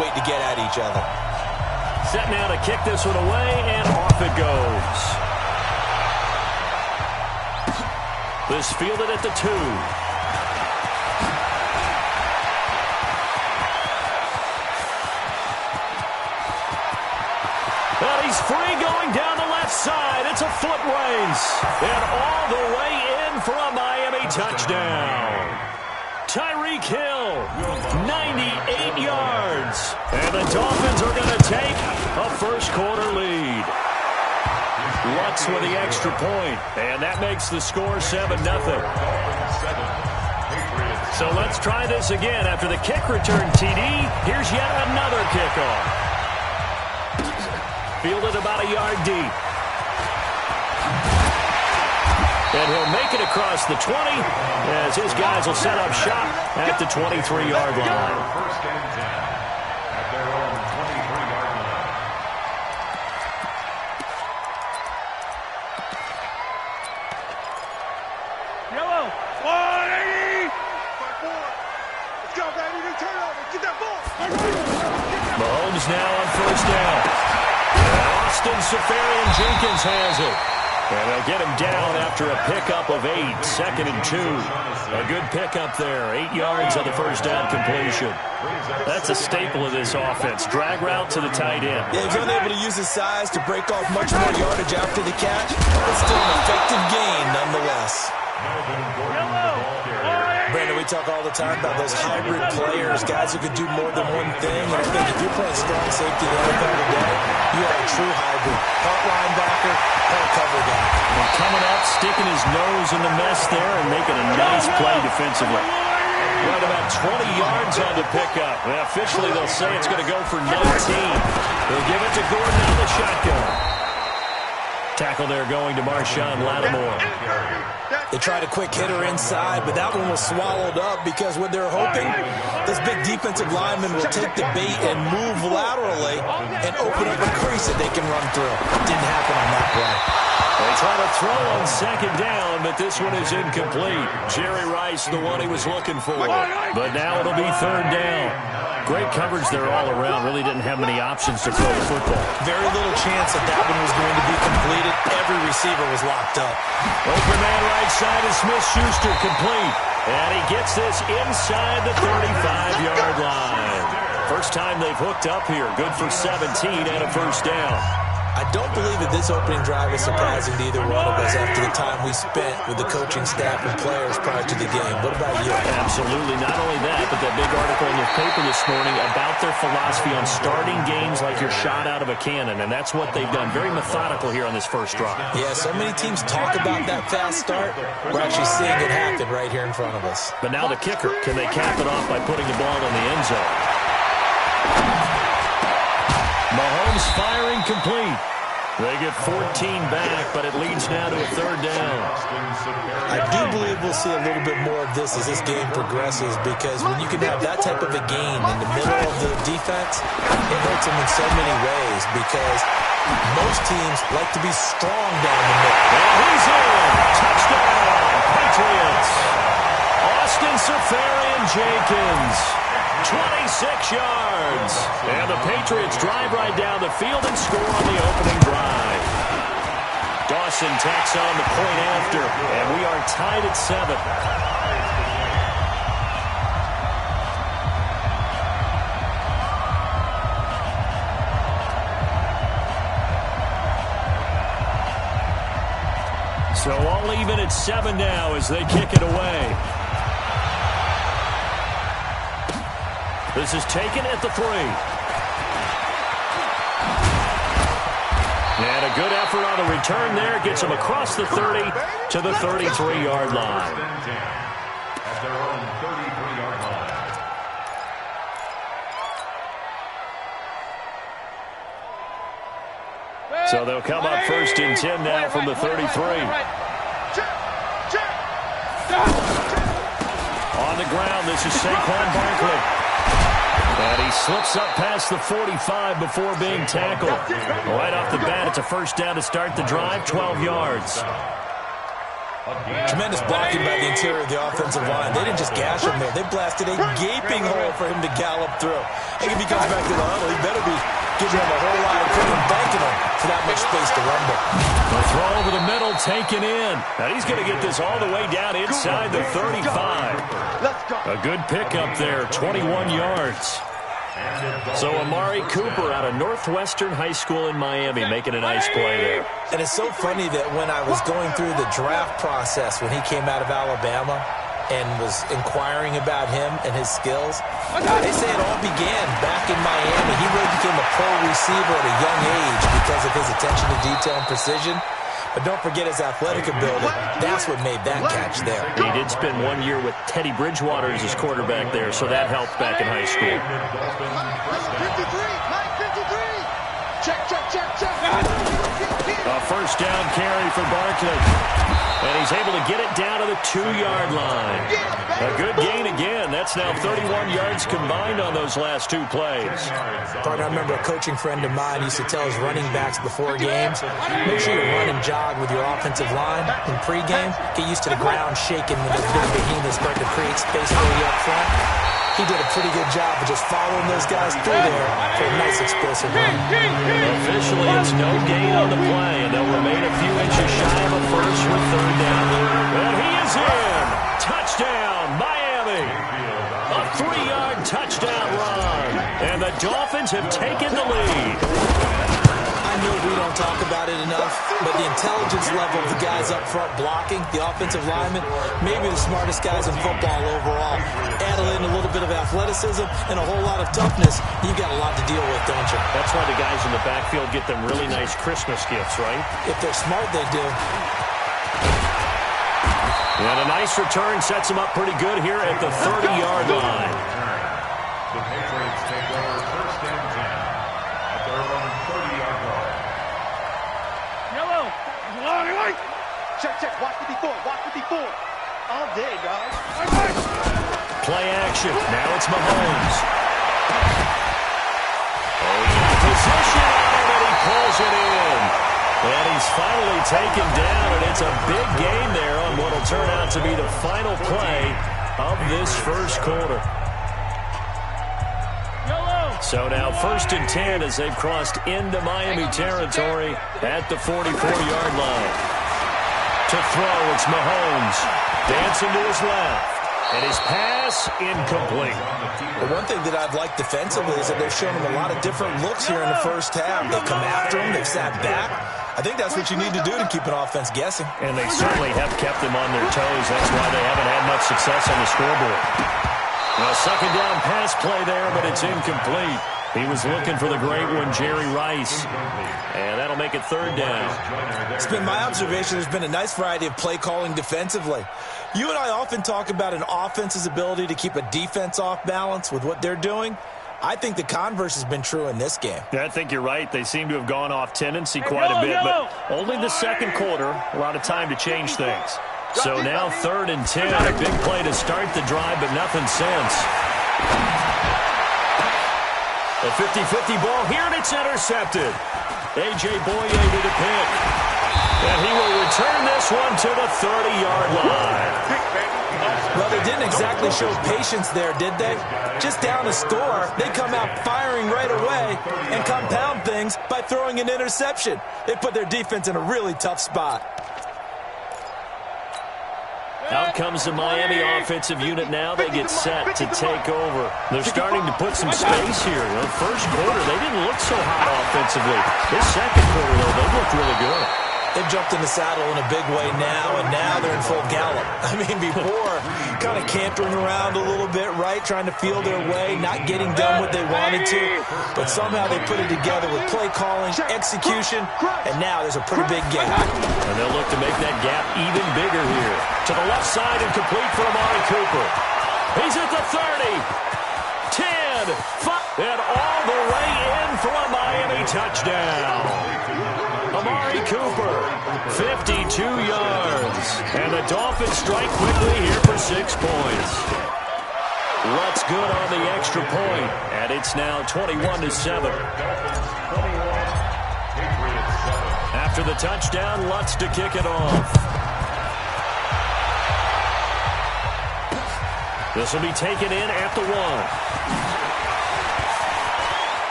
Wait to get at each other. Set now to kick this one away, and off it goes. This fielded at the 2. And he's free going down the left side. It's a foot race. And all the way in for a Miami touchdown. Tyreek Hill, 98 yards. And the Dolphins are going to take a first-quarter lead. Lutz with the extra point, and that makes the score 7-0. So let's try this again. After the kick return TD, here's yet another kickoff. Fielded about a yard deep. And he'll make it across the 20 as his guys will set up shop at the 23-yard line. First and 10 at their own 23-yard line. Yellow. 180. Let's go, baby. New turnover. Get that ball. Mahomes now on first down. Austin Seferian-Jenkins has it. And they'll get him down after a pickup of 8, 2nd and 2. A good pickup there, 8 yards on the first down completion. That's a staple of this offense. Drag route to the tight end. Yeah, he's unable to use his size to break off much more yardage after the catch, but still an effective gain nonetheless. Brandon, we talk all the time about those hybrid players, guys who could do more than one thing. And I think if you're playing strong safety the NFL today, you have a true hybrid. Part linebacker, part cover guy. And coming up, sticking his nose in the mess there and making a nice play defensively. Right about 20 yards on the pickup. And officially, they'll say it's going to go for 19. They'll give it to Gordon on the shotgun. Tackle there going to Marshawn Lattimore. They tried a quick hitter inside, but that one was swallowed up because what they're hoping, this big defensive lineman will take the bait and move laterally and open up a crease that they can run through. Didn't happen on that play. They try to throw on second down, but this one is incomplete. Jerry Rice, the one he was looking for. But now it'll be third down. Great coverage there all around. Really didn't have many options to throw the football. Very little chance that that one was going to be completed. Every receiver was locked up. Open man right side is Smith-Schuster, complete. And he gets this inside the 35-yard line. First time they've hooked up here. Good for 17 and a first down. I don't believe that this opening drive is surprising to either one of us after the time we spent with the coaching staff and players prior to the game. What about you? Absolutely. Not only that, but that big article in the paper this morning about their philosophy on starting games like you're shot out of a cannon, and that's what they've done. Very methodical here on this first drive. Yeah, so many teams talk about that fast start. We're actually seeing it happen right here in front of us. But now the kicker. Can they cap it off by putting the ball in the end zone? Mahomes firing complete. They get 14 back, but it leads now to a third down. I do believe we'll see a little bit more of this as this game progresses, because when you can have that type of a gain in the middle of the defense, it hurts them in so many ways, because most teams like to be strong down the middle. And he's in. Touchdown, Patriots. Austin Seferian-Jenkins. 26 yards. And the Patriots drive right down the field and score on the opening drive. Dawson tacks on the point after, and we are tied at 7. So all even at 7 now as they kick it away. This is taken at the 3. And a good effort on the return there. Gets him across the 30 to the 33-yard line. At their own 33-yard line. So they'll come up first and 10 now from the 33. On the ground, this is Saquon Barkley. And he slips up past the 45 before being tackled. Right off the bat, it's a first down to start the drive, 12 yards. Tremendous blocking by the interior of the offensive line. They didn't just gash him there. They blasted a gaping hole for him to gallop through. I think if he comes back to the huddle, he better be giving him a whole lot of credit and banking him for that much space to rumble. The throw over the middle taken in. Now he's going to get this all the way down inside the 35. A good pickup there, 21 yards. So Amari Cooper out of Northwestern High School in Miami making a nice play there. And it's so funny that when I was going through the draft process when he came out of Alabama and was inquiring about him and his skills, they say it all began back in Miami. He really became a pro receiver at a young age because of his attention to detail and precision. But don't forget his athletic ability. That's what made that catch there. He did spend 1 year with Teddy Bridgewater as his quarterback there, so that helped back in high school. 53. A first down carry for Barkley. And he's able to get it down to the 2-yard line. A good gain again. That's now 31 yards combined on those last two plays. Partner, I remember a coaching friend of mine used to tell his running backs before games, make sure you run and jog with your offensive line in pregame. Get used to the ground shaking when those big behemoths start to create space for you up front. He did a pretty good job of just following those guys through there for a nice explosive run. Officially, it's no gain on the play, and they'll remain a few inches shy of a first with third down. And he is in. Touchdown, Miami. A 3-yard touchdown run. And the Dolphins have taken the lead. I know we don't talk about it enough, but the intelligence level of the guys up front blocking, the offensive linemen, maybe the smartest guys in football overall. Add in a little bit of athleticism and a whole lot of toughness, you got a lot to deal with, don't you? That's why the guys in the backfield get them really nice Christmas gifts, right? If they're smart, they do. And a nice return sets them up pretty good here at the 30-yard line. The Patriots take over first and 10 at their own 30-yard line. Yellow. Long and white. Check. Watch 54. All day, dog. Play action. Now it's Mahomes. Position on him, and he pulls it in. And he's finally taken down, and it's a big gain there on what will turn out to be the final play of this first quarter. So now 1st and 10 as they've crossed into Miami territory at the 44-yard line. To throw, it's Mahomes. Dancing to his left. And his pass incomplete. But one thing that I've liked defensively is that they've shown him a lot of different looks here in the first half. They come after him. They've sat back. I think that's what you need to do to keep an offense guessing. And they certainly have kept them on their toes. That's why they haven't had much success on the scoreboard. A second down pass play there, but it's incomplete. He was looking for the great one, Jerry Rice. And that'll make it third down. It's been my observation there's been a nice variety of play calling defensively. You and I often talk about an offense's ability to keep a defense off balance with what they're doing. I think the converse has been true in this game. Yeah, I think you're right. They seem to have gone off tendency quite a bit, but only the second quarter, a lot of time to change things. So now 3rd and 10, a big play to start the drive, but nothing since. A 50-50 ball here, and it's intercepted. A.J. Boye to the pick. And he will return this one to the 30-yard line. Well, they didn't exactly show patience there, did they? Just down a score, they come out firing right away and compound things by throwing an interception. They put their defense in a really tough spot. Out comes the Miami offensive unit now. They get set to take over. They're starting to put some space here. The first quarter, they didn't look so hot offensively. This second quarter, though, they looked really good. They've jumped in the saddle in a big way now, and now they're in full gallop. I mean, before, kind of cantering around a little bit, right, trying to feel their way, not getting done what they wanted to, but somehow they put it together with play calling, execution, and now there's a pretty big gap. And they'll look to make that gap even bigger here. To the left side and complete for Amari Cooper. He's at the 30, 10, 5, and all the way in for a Miami touchdown. Amari Cooper, 52 yards. And the Dolphins strike quickly here for 6 points. Lutz good on the extra point, and it's now 21-7. After the touchdown, Lutz to kick it off. This will be taken in at the 1.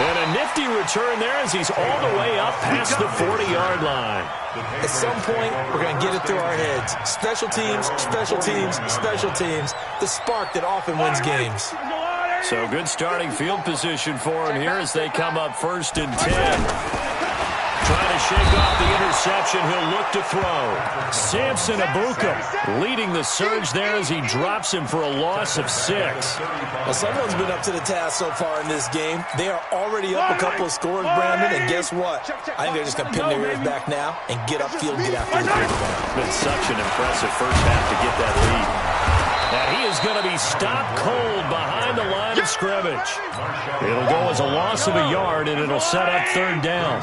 And a nifty return there as he's all the way up past the 40-yard line. At some point, we're going to get it through our heads. Special teams, special teams, special teams. The spark that often wins games. So good starting field position for him here as they come up 1st and 10. Trying to shake off the interception. He'll look to throw. Samson Abuka leading the surge there as he drops him for a loss of 6. Well, someone's been up to the task so far in this game. They are already up a couple of scores, Brandon, and guess what? I think they're just going to pin their ears back now and get upfield and get after the quarterback. Been such an impressive first half to get that lead. And he is going to be stopped cold behind the line of scrimmage. It'll go as a loss of a yard, and it'll set up 3rd down.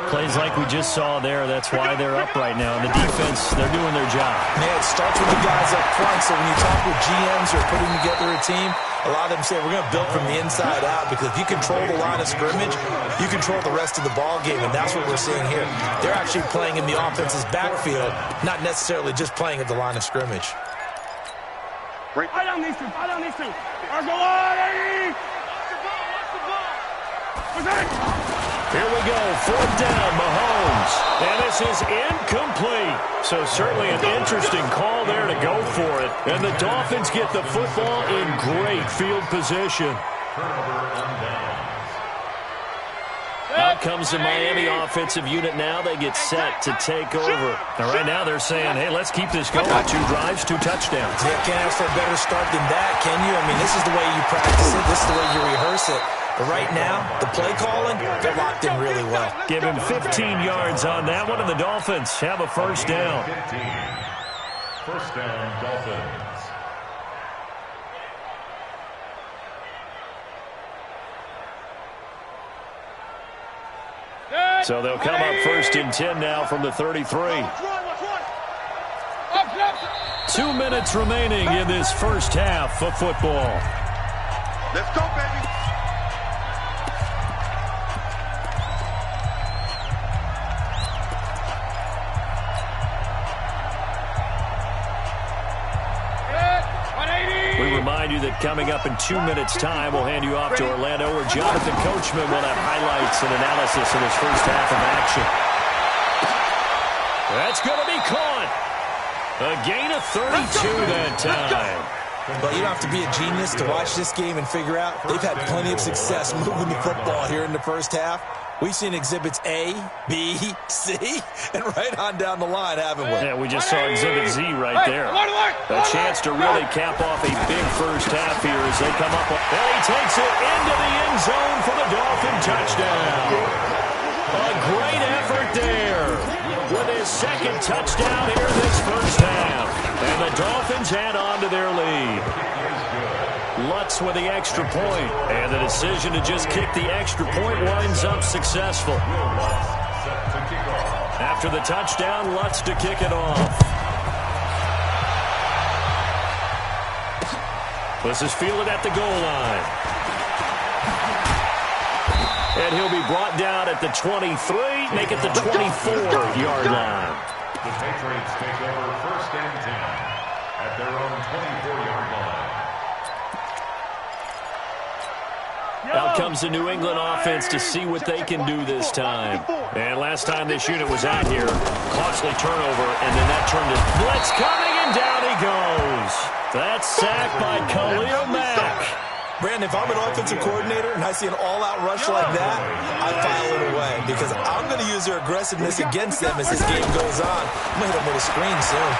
Plays like we just saw there, that's why they're up right now. And the defense, they're doing their job. Yeah, it starts with the guys up front, so when you talk with GMs who are putting together a team, a lot of them say we're going to build from the inside out, because if you control the line of scrimmage, you control the rest of the ball game, and that's what we're seeing here. They're actually playing in the offense's backfield, not necessarily just playing at the line of scrimmage. I don't need to. Our goal on, Eddie! Here we go, 4th down, Mahomes. And this is incomplete. So certainly an interesting call there to go for it. And the Dolphins get the football in great field position. Out comes the Miami offensive unit now. They get set to take over. And right now they're saying, hey, let's keep this going. 2 drives, 2 touchdowns. Yeah, can't ask for a better start than that, can you? I mean, this is the way you practice it. This is the way you rehearse it. But right now, the play calling, they're locked in really well. Give him 15 yards on that one, and the Dolphins have a 1st down. 1st down, Dolphins. So they'll come up 1st and 10 now from the 33. 2 minutes remaining in this first half of football. Let's go, baby. We remind you that coming up in 2 minutes' time, we'll hand you off to Orlando, where Jonathan Coachman will have highlights and analysis in his first half of action. That's going to be caught. A gain of 32 that time. But you don't have to be a genius to watch this game and figure out they've had plenty of success moving the football here in the first half. We've seen exhibits A, B, C, and right on down the line, haven't we? Yeah, we just saw exhibit Z right there. A chance to really cap off a big first half here as they come up. And he takes it into the end zone for the Dolphin touchdown. A great effort there with his 2nd touchdown here in this first half. And the Dolphins add on to their lead. Lutz with the extra point, and the decision to just kick the extra point winds up successful. After the touchdown, Lutz to kick it off. This is fielded at the goal line. And he'll be brought down at the 23, make it the 24-yard line. The Patriots take over 1st and 10 at their own 24-yard line. Out comes the New England offense to see what they can do this time. And last time this unit was out here, costly turnover, and then that turned to blitz coming, and down he goes. That's sacked by Khalil Mack. Brandon, if I'm an offensive coordinator and I see an all-out rush like that, I file it away because I'm going to use their aggressiveness against them as this game goes on. I'm going to hit them with a screen soon.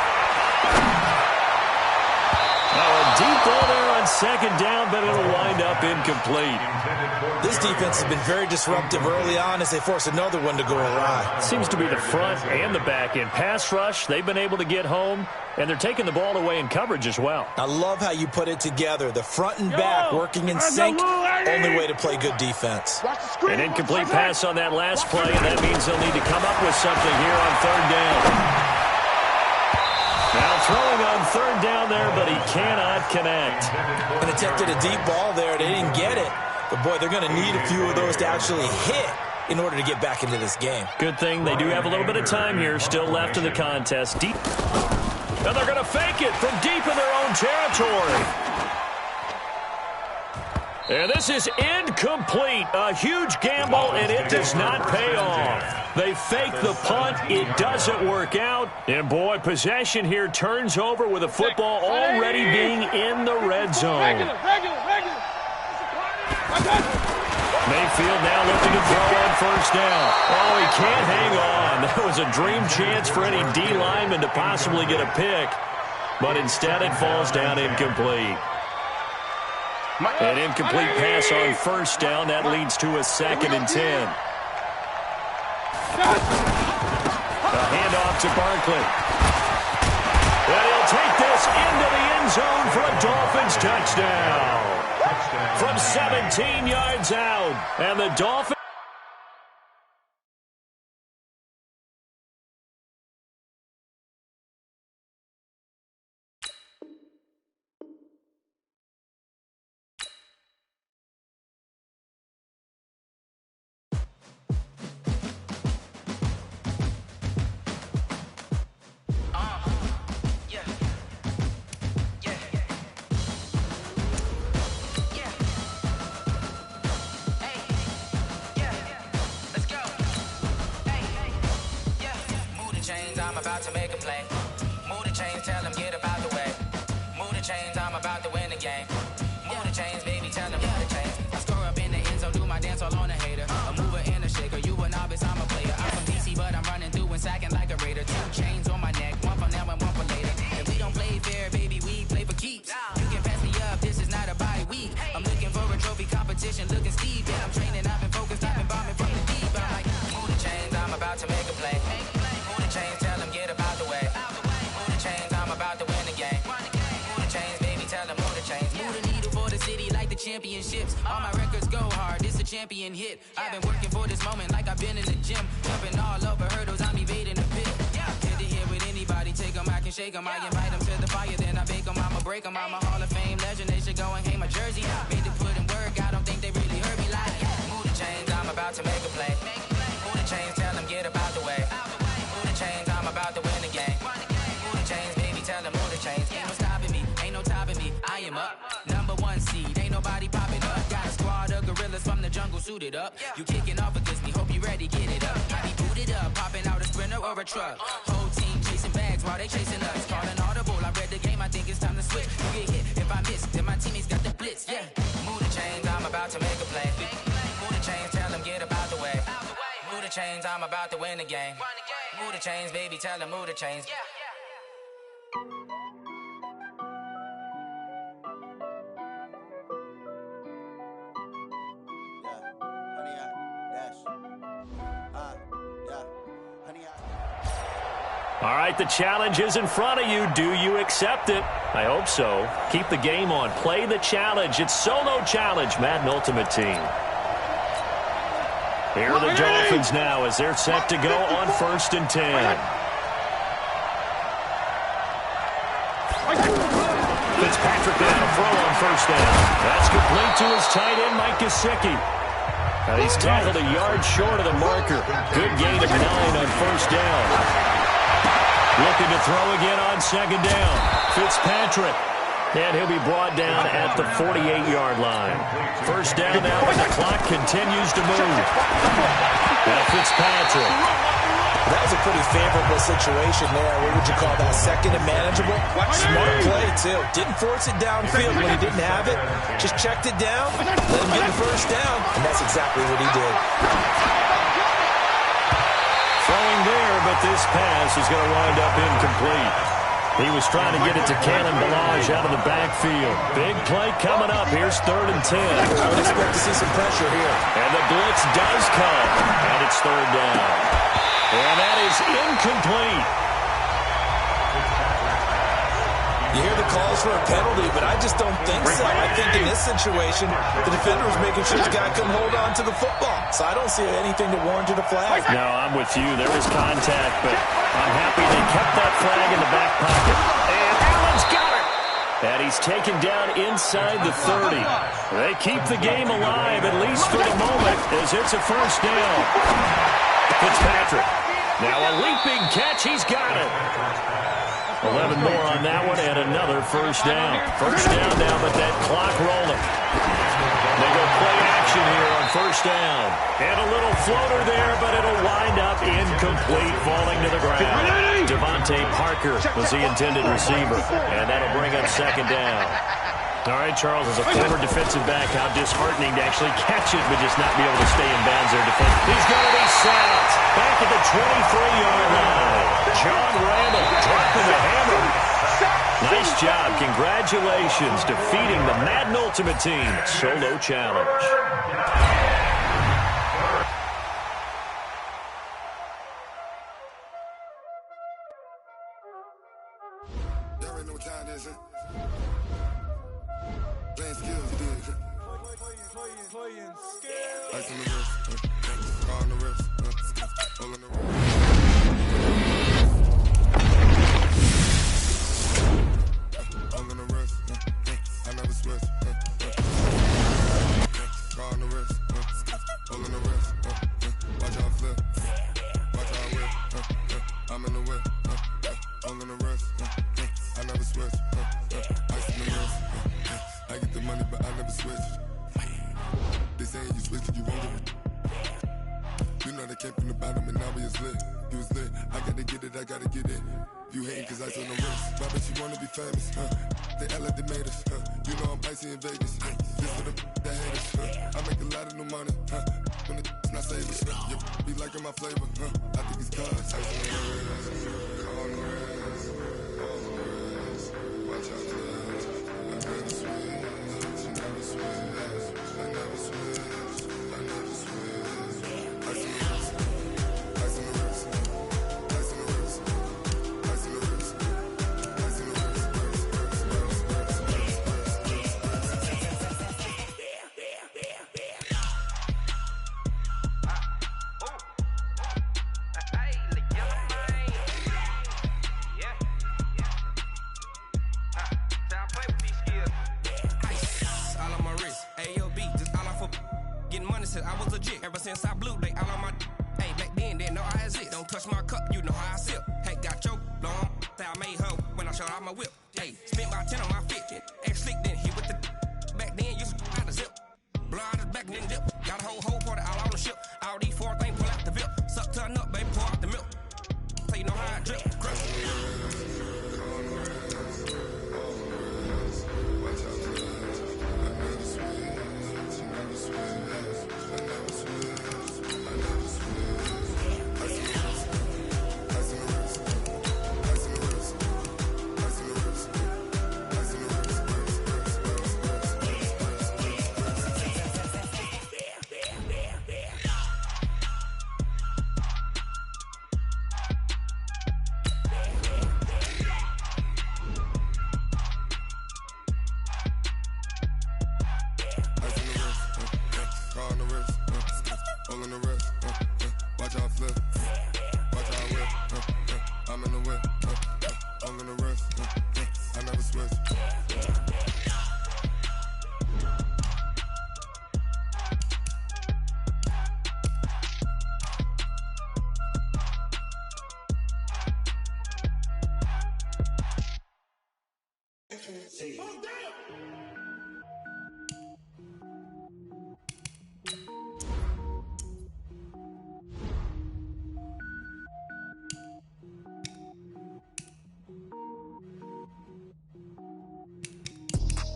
A deep ball there on 2nd down, but it'll wind up incomplete. This defense has been very disruptive early on as they force another one to go awry. Seems to be the front and the back end. Pass rush, they've been able to get home, and they're taking the ball away in coverage as well. I love how you put it together. The front and back working in sync, only way to play good defense. An incomplete pass on that last play, and that means they'll need to come up with something here on 3rd down. Now throwing on 3rd down there, but he cannot connect. And attempted a deep ball there. They didn't get it. But, boy, they're going to need a few of those to actually hit in order to get back into this game. Good thing they do have a little bit of time here still left in the contest. Deep. And they're going to fake it from deep in their own territory. And this is incomplete. A huge gamble, and it does not pay off. They fake the punt. It doesn't work out. And, boy, possession here turns over with the football already being in the red zone. Mayfield now looking to throw on first down. Oh, he can't hang on. That was a dream chance for any D lineman to possibly get a pick. But instead it falls down incomplete. An incomplete pass on first down. That leads to a 2nd and 10. A handoff to Barkley. And he'll take this into the end zone for a Dolphins touchdown. From 17 yards out. And the Dolphins... I'm about to make a play. Move the chains, tell them get about the way. Move the chains, I'm about to win the game. Move the chains, baby, tell them move the chains. I score up in the end zone, do my dance all on a hater. A mover and a shaker, you a novice, I'm a player. I'm from DC, but I'm running through and sacking like a raider. 2 chains on my neck, one for now and one for later. If we don't play fair, baby, we play for keeps. You can pass me up, this is not a bye week. I'm looking for a trophy competition, looking steep. Yeah, I'm training, I've been focused, I've been bombing from the deep. I'm like, move the chains, I'm about to make a play. Move the chains, tell them get about the way. Move the chains, I'm about to win the game. Move the chains, baby, tell them move the chains. Move the needle for the city like the championships. All my records go hard, this a champion hit. I've been working for this moment like I've been in the gym. Jumping all over hurdles, I'm evading the pit. Head to head with anybody, take them, I can shake them. I invite them to the fire, then I bake them, I'ma break them. I'm a Hall of Fame legend, they should go and hang my jersey. Made to put in work, I don't think they really heard me like. Move the chains, I'm about to make a play. Move the chains, tell them get about the way. Move the chains, I'm about to win the game. Move the chains, baby, tell them move the chains. Ain't no stopping me, ain't no topping me. I am up, #1 seed, ain't nobody popping up. Got a squad of gorillas from the jungle suited up. You kicking off against me, hope you ready, get it up. I be booted up, popping out a sprinter or a truck. Whole team chasing bags while they chasing us. Calling audible, I read the game, I think it's time to switch. You get hit, if I miss, then my teammates got the blitz, yeah. Move the chains, I'm about to make a play. Move the chains, tell them get about the way. Move the chains, I'm about to win the game. Move the chains, baby, tell them move the chains. All right, the challenge is in front of you. Do you accept it? I hope so. Keep the game on. Play the challenge. It's solo challenge, Madden Ultimate Team. Here are the Dolphins now as they're set to go on 1st and 10. Fitzpatrick now to throw on 1st down. That's complete to his tight end, Mike Gesicki. Now he's tackled a yard short of the marker. Good gain of 9 on 1st down. Looking to throw again on 2nd down. Fitzpatrick. And he'll be brought down at the 48-yard line. 1st down now, and the clock continues to move. Now Fitzpatrick. That was a pretty favorable situation there. What would you call that? 2nd and manageable? Smart play, too. Didn't force it downfield when he didn't have it. Just checked it down, let him get the 1st down, and that's exactly what he did. Throwing there, but this pass is going to wind up incomplete. He was trying to get it to Cannon Balaj out of the backfield. Big play coming up. Here's 3rd and 10. I would expect to see some pressure here. And the blitz does come. And it's 3rd down. And that is incomplete. You hear the calls for a penalty, but I just don't think so. I think in this situation, the defender was making sure this guy couldn't hold on to the football. So I don't see anything that warranted a flag. No, I'm with you. There was contact, but I'm happy they kept that flag in the back pocket. And Allen's got it. And he's taken down inside the 30. They keep the game alive, at least for the moment, as it's a 1st down. Fitzpatrick. Now a leaping catch. He's got it. 11 more on that one, and another first down. First down now, but that clock rolling. They go play action here on first down. And a little floater there, but it'll wind up incomplete, falling to the ground. Devontae Parker was the intended receiver, and that'll bring up second down. All right, Charles, as a former defensive back, how disheartening to actually catch it, but just not be able to stay in bounds there. He's going to be sacked back at the 23-yard line. John Randall dropping the hammer. Nice job. Congratulations, defeating the Madden Ultimate Team solo challenge. Y'all already know what time it is, huh? Playing skills, you did. Playing skills. Ice on the wrist, car on the wrist, all on the wrist. All on the wrist, I never switch. Car on the wrist, all on the wrist. Watch how I flip, watch how I whip. I'm in the whip, all on the wrist. I never switch. Ice on the wrist. I get the money, but I never switch. They saying you switch and you won't get it. You know they came from the bottom and now we is lit. You was lit. I gotta get it, I gotta get it. You hating cause ice on the wrist. Why bet you wanna be famous, huh? They act like they made us, huh? You know I'm icy in Vegas. This for the that hate us, huh? I make a lot of new money, huh? When it's not savers, you be liking my flavor, huh? I think it's cause ice on the wrist. On the wrist. On the wrist. Watch out for this. I never switch. I never switch. I never switch. I never switch. Ice on the wrist. Ice on the wrist. Ice on the wrist. Ice on the wrist. Ice on the wrist. I was legit ever since I blew they all on my. Hey, back then didn't know I exist. Don't touch my cup, you know how I sip. Hey, got choked long. Say I made her when I showed out my whip. Hey, spent my 10 on my fit. X slick then hit with the. Back then used to out the zip. Blow out his back and then dip. Got a whole party all on the ship. All these four things pull out the VIP. Suck to a nut, baby, pour out the milk. So you know how I drip. Crush.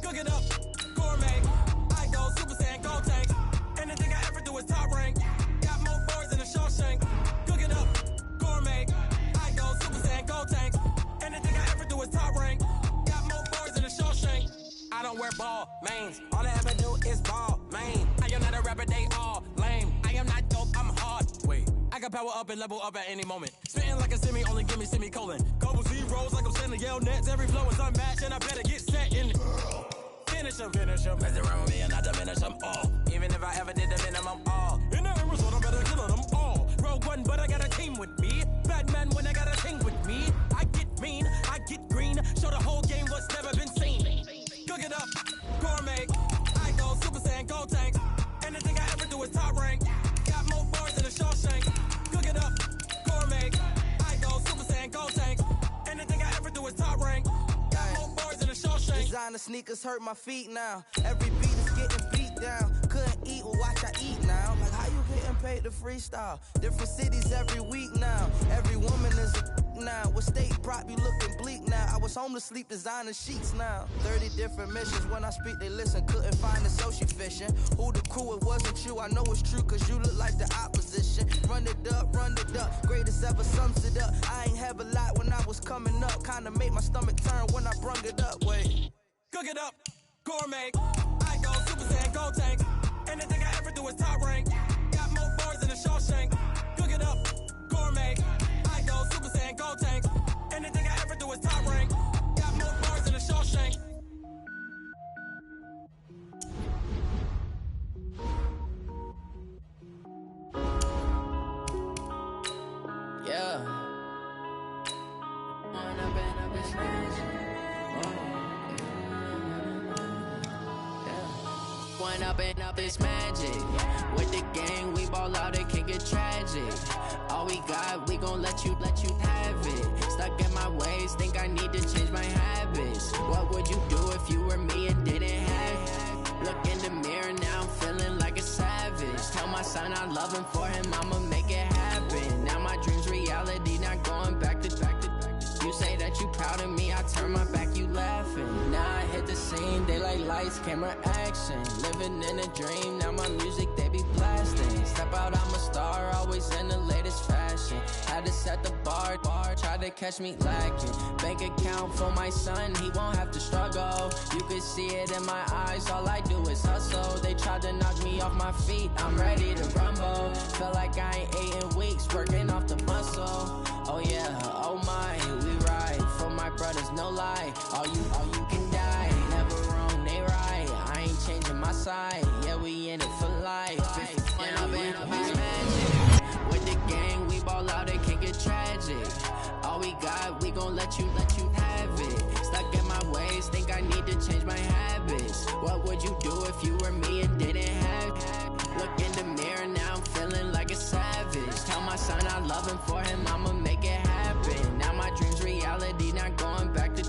Cook it up, gourmet. I go Super Saiyan, gold tank. Anything I ever do is top rank. Got more boards than a Shawshank. Cook it up, gourmet. I go Super Saiyan, gold tank. Anything I ever do is top rank. Got more boards than a Shawshank. I don't wear ball mains. All I ever do is ball main. I am not a rapper, they all lame. I am not dope, I'm hard. Wait, I got power up and level up at any moment. Spitting like a semi, only give me semicolon. Couple zeros like I'm sending yell nets. Every flow is unmatched and I better get set in. Finish them. Mess around with me and I diminish them all. Even if I ever did the minimum all. In the result, I'm better killing them all. Rogue One, but I got a team with me. Batman when I got a team with me. I get mean, I get green. Show the whole game what's never been seen. Cook it up, gourmet. I go Super Saiyan, gold tank. Anything I ever do is top rank. Got more bars than a Shawshank. Cook it up, gourmet. I go Super Saiyan, gold tank. Anything I ever do is top rank. designer sneakers hurt my feet now. Every beat is getting beat down. Couldn't eat, well watch I eat now. Like how you getting paid to freestyle? Different cities every week now. Every woman is a now. What state prop you looking bleak now? I was homeless, sleep designer sheets now. 30 different missions. When I speak, they listen. Couldn't find the social fishing. Who the crew? It wasn't you. I know it's true, cause you look like the opposition. Run it up, greatest ever sums it up. I ain't have a lot when I was coming up. Kinda made my stomach turn when I brung it up. Wait. Cook it up, gourmet. I go Super Saiyan, Gold Tank. Anything I ever do is top rank. Got more bars than a Shawshank. Cook it up, gourmet. I go Super Saiyan, Gold Tank. Anything I ever do is top rank. Got more bars than a Shawshank. Yeah. One up and up is magic. With the gang, we ball out, it can get tragic. All we got, we gon' let you have it. Stuck in my ways, think I need to change my habits. What would you do if you were me and didn't have it? Look in the mirror, now I'm feeling like a savage. Tell my son I love him, for him I'ma make it happen. Now my dream's reality, not going back to. You say that you proud of me, I turn my back, you laughing. Now I hit the scene, daylight lights, camera action. Living in a dream, now my music, they be blasting. Step out, I'm a star, always in the latest fashion. Had to set the bar, try to catch me lacking. Bank account for my son, he won't have to struggle. You can see it in my eyes, all I do is hustle. They tried to knock me off my feet, I'm ready to rumble. Feel like I ain't ate in weeks, working off the muscle. Oh yeah, oh my, we ride for my brothers, no lie. All you can die, never wrong, they right. I ain't changing my side, yeah, we in it for life. When up and up is magic. With the gang, we ball out, it can get tragic. All we got, we gon' let you have it. Stuck in my ways, think I need to change my habits. What would you do if you were me and didn't have it? Look in the mirror, now I'm feeling like a savage. Tell my son I love him, for him I'ma make it happen. Now my dream's reality, not going back to.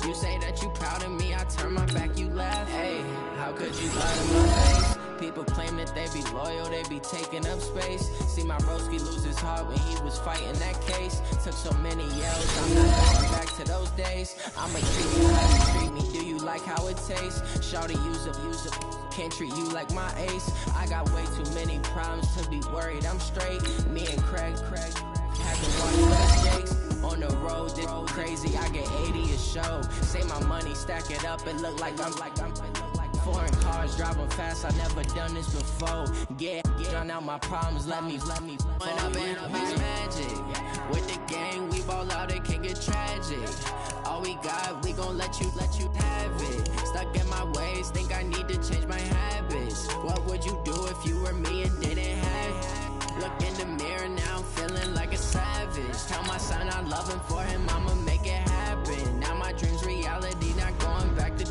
You say that you proud of me, I turn my back, you laugh. Hey, how could you lie to my face? People claim that they be loyal, they be taking up space. See my broski lose his heart when he was fighting that case. Took so many yells, I'm not going back to those days. I'ma treat you how you treat me, do you like how it tastes? Shawty, use up, can't treat you like my ace. I got way too many problems to be worried, I'm straight. Me and Craig had to watch West Jakes. On the road, this crazy, I get 80 a show. Say my money, stack it up, it look like I'm foreign cars, driving fast, I never done this before. Get drown out my problems, let me When up and up is magic. With the gang, we ball out, it can get tragic. All we got, we gon' let you have it. Stuck in my ways, think I need to change my habits. What would you do if you were me and didn't have it? Look in the mirror, now I'm feeling like a savage. Tell my son I love him, for him I'ma make it happen. Now my dream's reality, not going back to.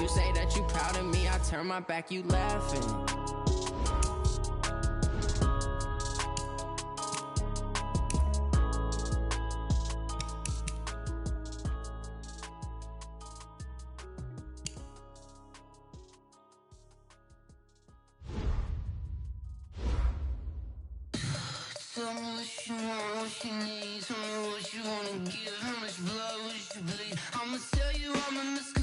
You say that you proud of me, I turn my back, you laughing. Tell me what you want, what you need. Tell me what you wanna give. How much blood would you bleed? I'ma tell you I'm a